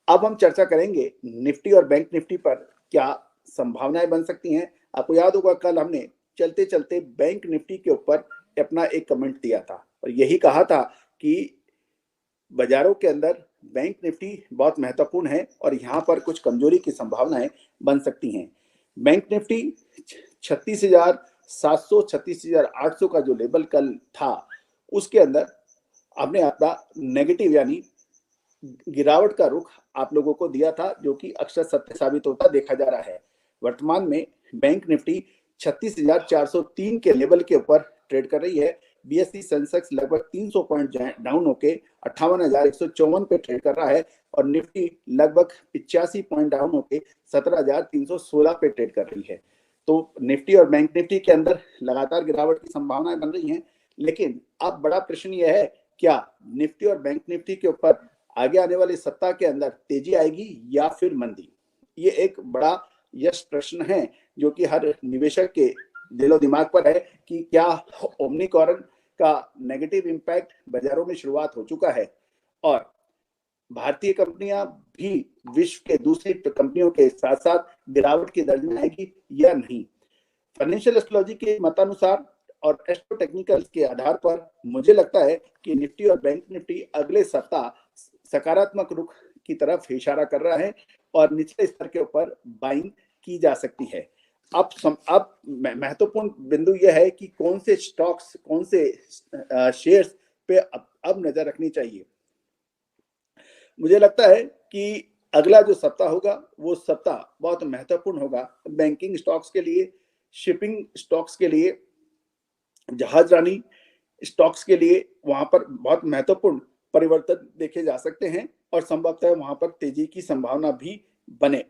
अब हम चर्चा करेंगे निफ्टी और बैंक निफ्टी पर क्या संभावनाएं बन सकती हैं। आपको याद होगा कल हमने चलते चलते बैंक निफ्टी के ऊपर अपना एक कमेंट दिया था और यही कहा था कि बाजारों के अंदर बैंक निफ्टी बहुत महत्वपूर्ण है और यहाँ पर कुछ कमजोरी की संभावनाएं बन सकती हैं। बैंक निफ्टी 36,700 36,800 का जो लेवल कल था उसके अंदर आपने अपना नेगेटिव यानी गिरावट का रुख आप लोगों को दिया था, जो कि अक्सर सत्य साबित होता देखा जा रहा है। वर्तमान में बैंक निफ्टी 36,403 के लेवल के ऊपर ट्रेड कर रही है। बीएसई सेंसेक्स लगभग 300 पॉइंट डाउन होके 58,154 पे ट्रेड कर रहा है और निफ्टी लगभग 85 पॉइंट डाउन होके 17,316 पे ट्रेड कर रही है। तो निफ्टी और बैंक निफ्टी के अंदर लगातार गिरावट की संभावनाएं बन रही हैं, लेकिन अब बड़ा प्रश्न यह है, क्या निफ्टी और बैंक निफ्टी के ऊपर आगे आने वाले सप्ताह के अंदर तेजी आएगी या फिर मंदी? ये एक बड़ा यश प्रश्न है जो कि हर निवेशक के दिलो दिमाग पर है कि क्या ओमिक्रॉन का नेगेटिव इम्पैक्ट बाजारों में शुरुआत हो चुका है और भारतीय कंपनियां भी विश्व के दूसरी कंपनियों के साथ साथ गिरावट की दर्ज में आएगी या नहीं। फाइनेंशियल एस्ट्रोलॉजी के मतानुसार और एस्ट्रो टेक्निकल के आधार पर मुझे लगता है कि निफ्टी और बैंक निफ्टी अगले सप्ताह सकारात्मक रुख की तरफ इशारा कर रहा है और निचले स्तर के ऊपर बाइंग की जा सकती है। अब महत्वपूर्ण बिंदु यह है कि कौन से स्टॉक्स, कौन से शेयर्स पे अब नजर रखनी चाहिए। मुझे लगता है कि अगला जो सप्ताह होगा वो सप्ताह बहुत महत्वपूर्ण होगा बैंकिंग स्टॉक्स के लिए, शिपिंग स्टॉक्स के लिए, जहाजरानी स्टॉक्स के लिए। वहां पर बहुत महत्वपूर्ण परिवर्तन देखे जा सकते हैं और संभवतः वहां पर तेजी की संभावना भी बने।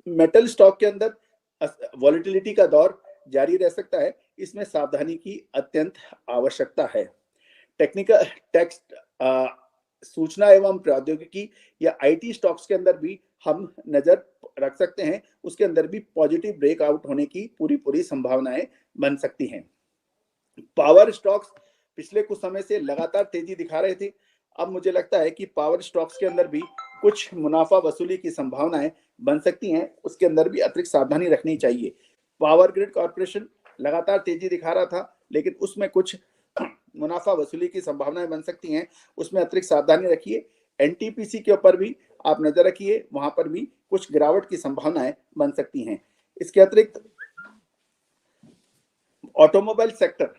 मेटल स्टॉक के अंदर वॉलेटिलिटी का दौर जारी रह सकता है, इसमें सावधानी की अत्यंत आवश्यकता है। टेक्निकल टेक्स्ट सूचना एवं प्रौद्योगिकी या आईटी स्टॉक्स के अंदर भी हम नजर रख सकते हैं, उसके अंदर भी पॉजिटिव ब्रेकआउट होने की पूरी संभावनाएं बन सकती हैं। पावर स्टॉक्स पिछले कुछ समय से लगातार तेजी दिखा रहे थे, अब मुझे लगता है कि पावर स्टॉक्स के अंदर भी कुछ मुनाफा वसूली की संभावनाएं बन सकती हैं, उसके अंदर भी अतिरिक्त सावधानी रखनी चाहिए। पावर ग्रिड कॉर्पोरेशन लगातार तेजी दिखा रहा था, लेकिन उसमें कुछ मुनाफा वसूली की संभावनाएं बन सकती हैं, उसमें अतिरिक्त सावधानी रखिए। एनटीपीसी के ऊपर भी आप नजर रखिए, वहां पर भी कुछ गिरावट की संभावनाएं बन सकती हैं। इसके अतिरिक्त ऑटोमोबाइल सेक्टर,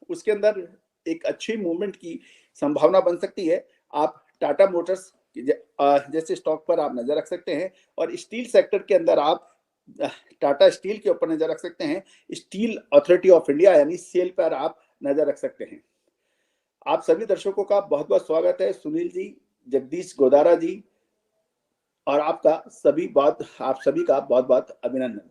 उसके अंदर एक अच्छी मूवमेंट की संभावना बन सकती है। आप टाटा मोटर्स जैसे स्टॉक पर आप नजर रख सकते हैं और स्टील सेक्टर के अंदर आप टाटा स्टील के ऊपर नजर रख सकते हैं। स्टील अथॉरिटी ऑफ इंडिया यानी सेल पर आप नजर रख सकते हैं। आप सभी दर्शकों का बहुत बहुत स्वागत है, सुनील जी, जगदीश गोदारा जी, और आप सभी का बहुत बहुत अभिनंदन।